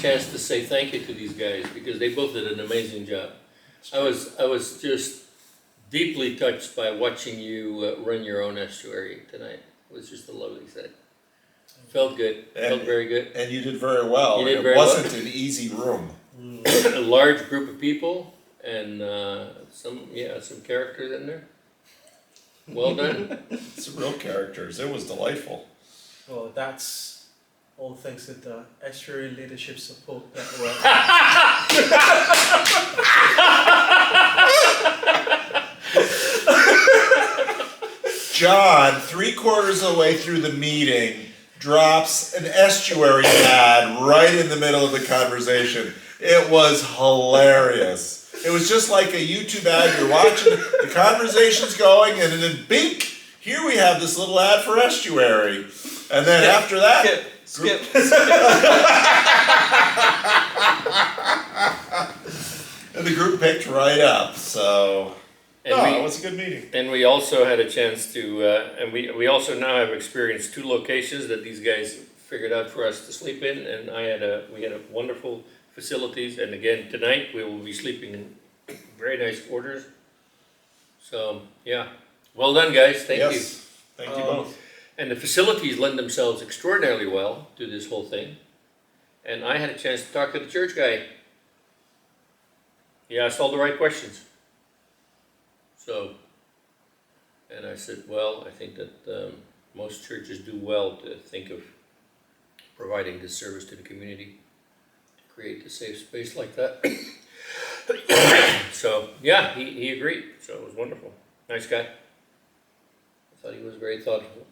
chance to say thank you to these guys because they both did an amazing job. I was just deeply touched by watching you run your own estuary tonight. It was just a lovely thing. Felt good. Felt very good. And you did very well. You did very well. It wasn't an easy room. A large group of people and some characters in there. Well done. Some real characters. It was delightful. Well, that's all thanks to the Estuary Leadership Support Network. John, 3/4 of the way through the meeting, drops an estuary ad right in the middle of the conversation. It was hilarious. It was just like a YouTube ad. You're watching, the conversation's going, and then bink, here we have this little ad for estuary. And then after that... Skip. And the group picked right up, so... And it was a good meeting. And we also had a chance to, and we also now have experienced 2 locations that these guys figured out for us to sleep in, and we had a wonderful facilities, and again, tonight we will be sleeping in very nice quarters. So, yeah, well done guys, thank you. Thank you both. And the facilities lend themselves extraordinarily well to this whole thing. And I had a chance to talk to the church guy. He asked all the right questions. So, and I said, well, I think that most churches do well to think of providing this service to the community, to create a safe space like that. So, yeah, he agreed. So it was wonderful. Nice guy. I thought he was very thoughtful.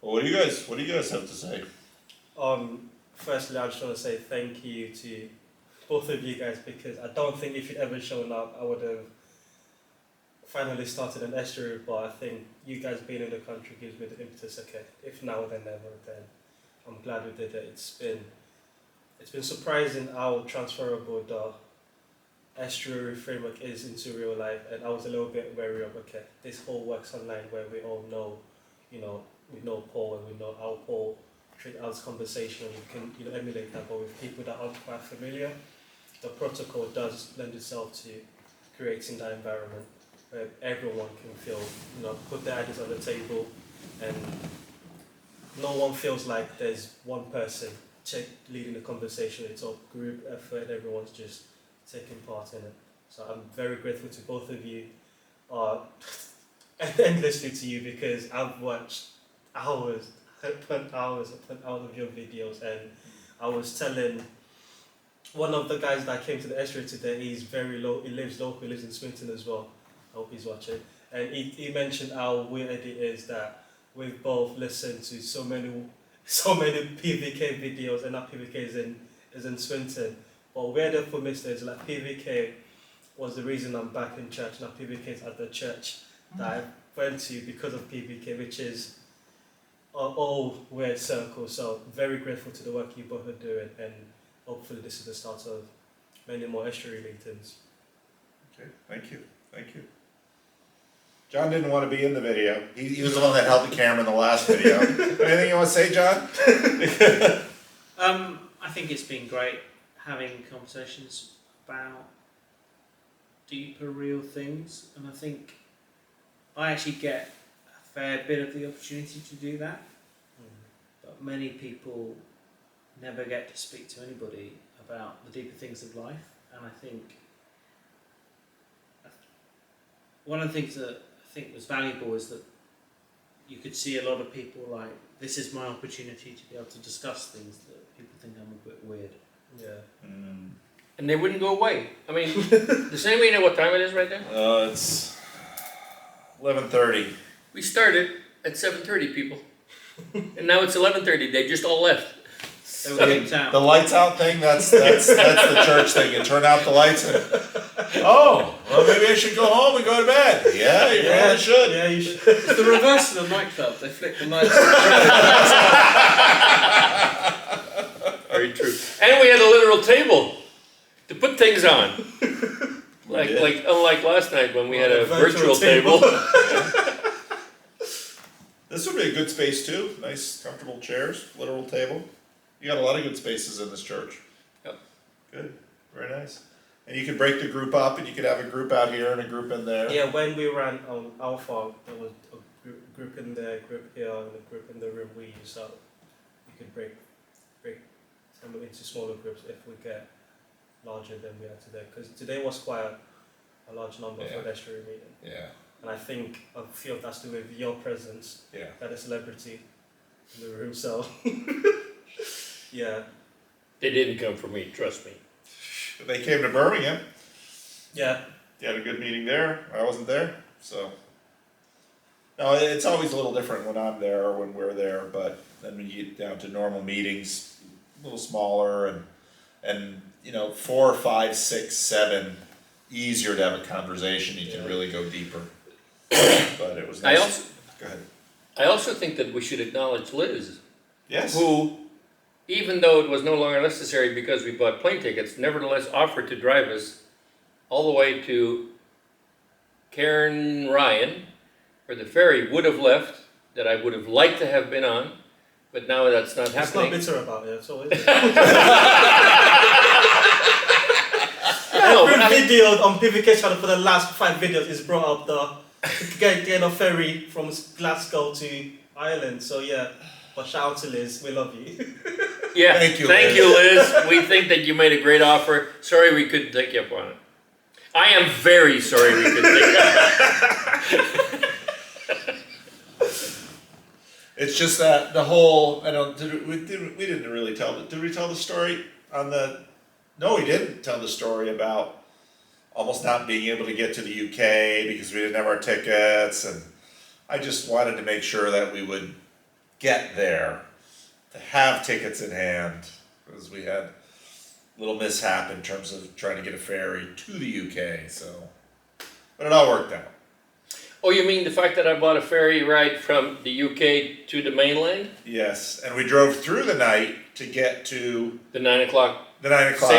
Well, what do you guys have to say? Firstly, I just want to say thank you to both of you guys because I don't think if you'd ever shown up, I would have finally started an estuary, but I think you guys being in the country gives me the impetus. Okay, if now then never, then I'm glad we did it. It's been surprising how transferable the estuary framework is into real life, and I was a little bit wary of this whole works online where we all know, we know Paul and we know how Paul treats us conversational. You can emulate that, but with people that aren't quite familiar, the protocol does lend itself to creating that environment where everyone can feel, put their ideas on the table, and no one feels like there's one person leading the conversation. It's a group effort, everyone's just taking part in it. So I'm very grateful to both of you, endlessly to you, because I've watched hours upon hours of your videos, and I was telling one of the guys that came to the estuary today, he lives local, he lives in Swinton as well. I hope he's watching. And he mentioned how weird it is that we've both listened to so many PVK videos, and that PVK is in Swinton. But weirder for me is like PVK was the reason I'm back in church. Now PVK is at the church that I went to because of PVK, which is all weird circles. So very grateful to the work you both are doing, and hopefully this is the start of many more estuary meetings. Okay, thank you. John didn't want to be in the video. He was the one that held the camera in the last video. Anything you want to say, John? I think it's been great having conversations about deeper, real things, and I think I actually get a fair bit of the opportunity to do that. But many people never get to speak to anybody about the deeper things of life, and I think one of the things that I think was valuable is that you could see a lot of people like, this is my opportunity to be able to discuss things that people think I'm a bit weird. Yeah. And they wouldn't go away. I mean, does anybody know what time it is right now? It's 11:30. We started at 7:30, people. And now it's 11:30. They just all left. They were kicked out. The lights out thing, that's the church thing. You turn out the lights and, well, maybe I should go home and go to bed. Yeah, you probably should. Yeah, you should. It's the reverse of the nightclub. They flick the lights. Very true. And we had a literal table to put things on. Unlike last night when we had a virtual table. This would be a good space too. Nice, comfortable chairs, literal table. You got a lot of good spaces in this church. Yep. Good, very nice. And you could break the group up, and you could have a group out here and a group in there. Yeah, when we ran on Alpha, there was a group in there, group here, and a group in the room we use. So you could break some into smaller groups if we get larger than we are today. Because today was quite a large number for the Estuary meeting. Yeah. And I think a few of that's to do with your presence. Yeah. That a celebrity in the room. So yeah. They didn't come for me, trust me. They came to Birmingham. Yeah. You had a good meeting there. I wasn't there, so. No, it's always a little different when I'm there or when we're there, but then when you get down to normal meetings, a little smaller and 4, 5, 6, 7, easier to have a conversation. You can really go deeper. But it was nice. Go ahead. I also think that we should acknowledge Liz, Yes. who, even though it was no longer necessary because we bought plane tickets, nevertheless offered to drive us all the way to Cairn Ryan, where the ferry would have left, that I would have liked to have been on, but now that's not happening. It's not bitter about it, so is it? No, but I Every mean, video on PVK channel for the last 5 videos is brought up the get a ferry from Glasgow to Ireland. So yeah, but shout out to Liz, we love you. yeah, Thank you, thank you, Liz. We think that you made a great offer. Sorry we couldn't take you up on it. I am very sorry we couldn't take you up on it. It's just that the whole, we didn't really tell did we tell the story on the, no, we didn't tell the story about almost not being able to get to the UK because we didn't have our tickets, and I just wanted to make sure that we would get there, to have tickets in hand, because we had a little mishap in terms of trying to get a ferry to the UK, so, but it all worked out. Oh, you mean the fact that I bought a ferry ride from the UK to the mainland? Yes, and we drove through the night to get to The 9 o'clock the 9 o'clock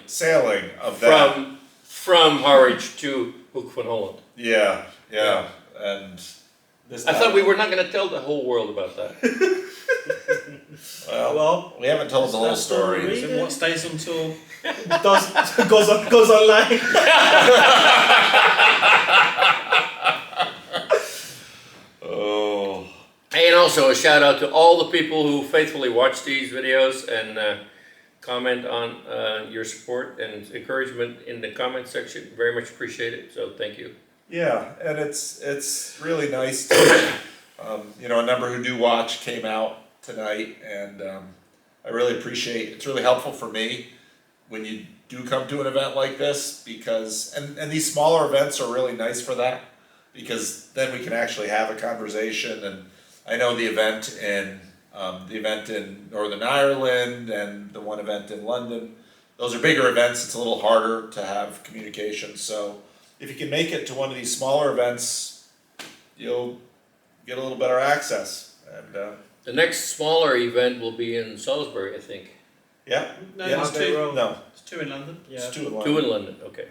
sailing of that. from Harwich to Hoek van Holland. Yeah, and this I thought we were not going to tell the whole world about that. Well, we haven't told the whole That's story. the So what stays on tour? It goes online. Oh, And also a shout out to all the people who faithfully watch these videos and comment on your support and encouragement in the comment section. Very much appreciate it. So thank you. yeah, and it's really nice to, a number who do watch came out tonight, and I really appreciate, it's really helpful for me when you do come to an event like this, because, and these smaller events are really nice for that, because then we can actually have a conversation. And I know the event in Northern Ireland and the one event in London, those are bigger events. It's a little harder to have communication. So if you can make it to one of these smaller events, you'll get a little better access. And The next smaller event will be in Salisbury, I think. yeah, No, yeah, there's two. no, There's 2 in London. Yeah. it's 2 in London. 2 in London, okay.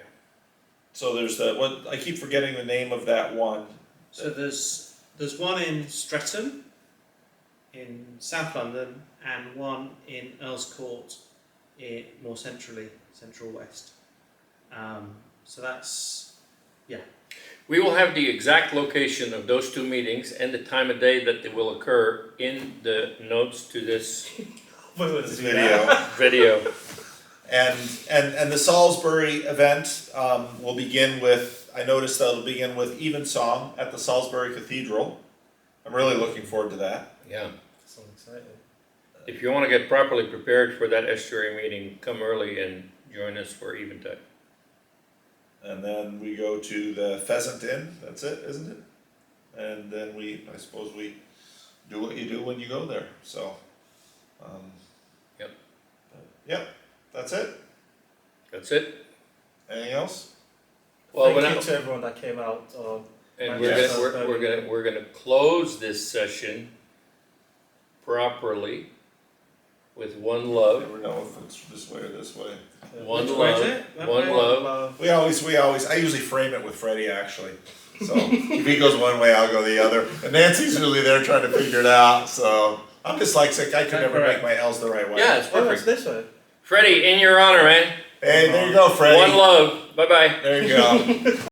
So there's I keep forgetting the name of that one. So there's one in Streatham, in South London, and one in Earls Court, more central west. So that's, yeah. We will have the exact location of those 2 meetings and the time of day that they will occur in the notes to this This video. video. And the Salisbury event will begin with, I noticed that it'll begin with Evensong at the Salisbury Cathedral. I'm really looking forward to that. Yeah. So excited. If you want to get properly prepared for that estuary meeting, come early and join us for eventide. And then we go to the Pheasant Inn, that's it, isn't it? And then I suppose we do what you do when you go there, so. Yep. Yep, that's it. That's it. Anything else? Well, Thank you to everyone that came out. and Yes. we're gonna close this session properly with one I love. never know if it's this way or this way. One Which way is love. it? That One way? love. I usually frame it with Freddie actually. So if he goes one way, I'll go the other. And Nancy's usually there trying to figure it out, so. I'm dyslexic. I could That's never correct. make my L's the right way. Yeah, it's Oh, it's perfect. this way. Freddie, in your honor, man. Hey, there you go, Freddie. One love. Bye bye. There you go.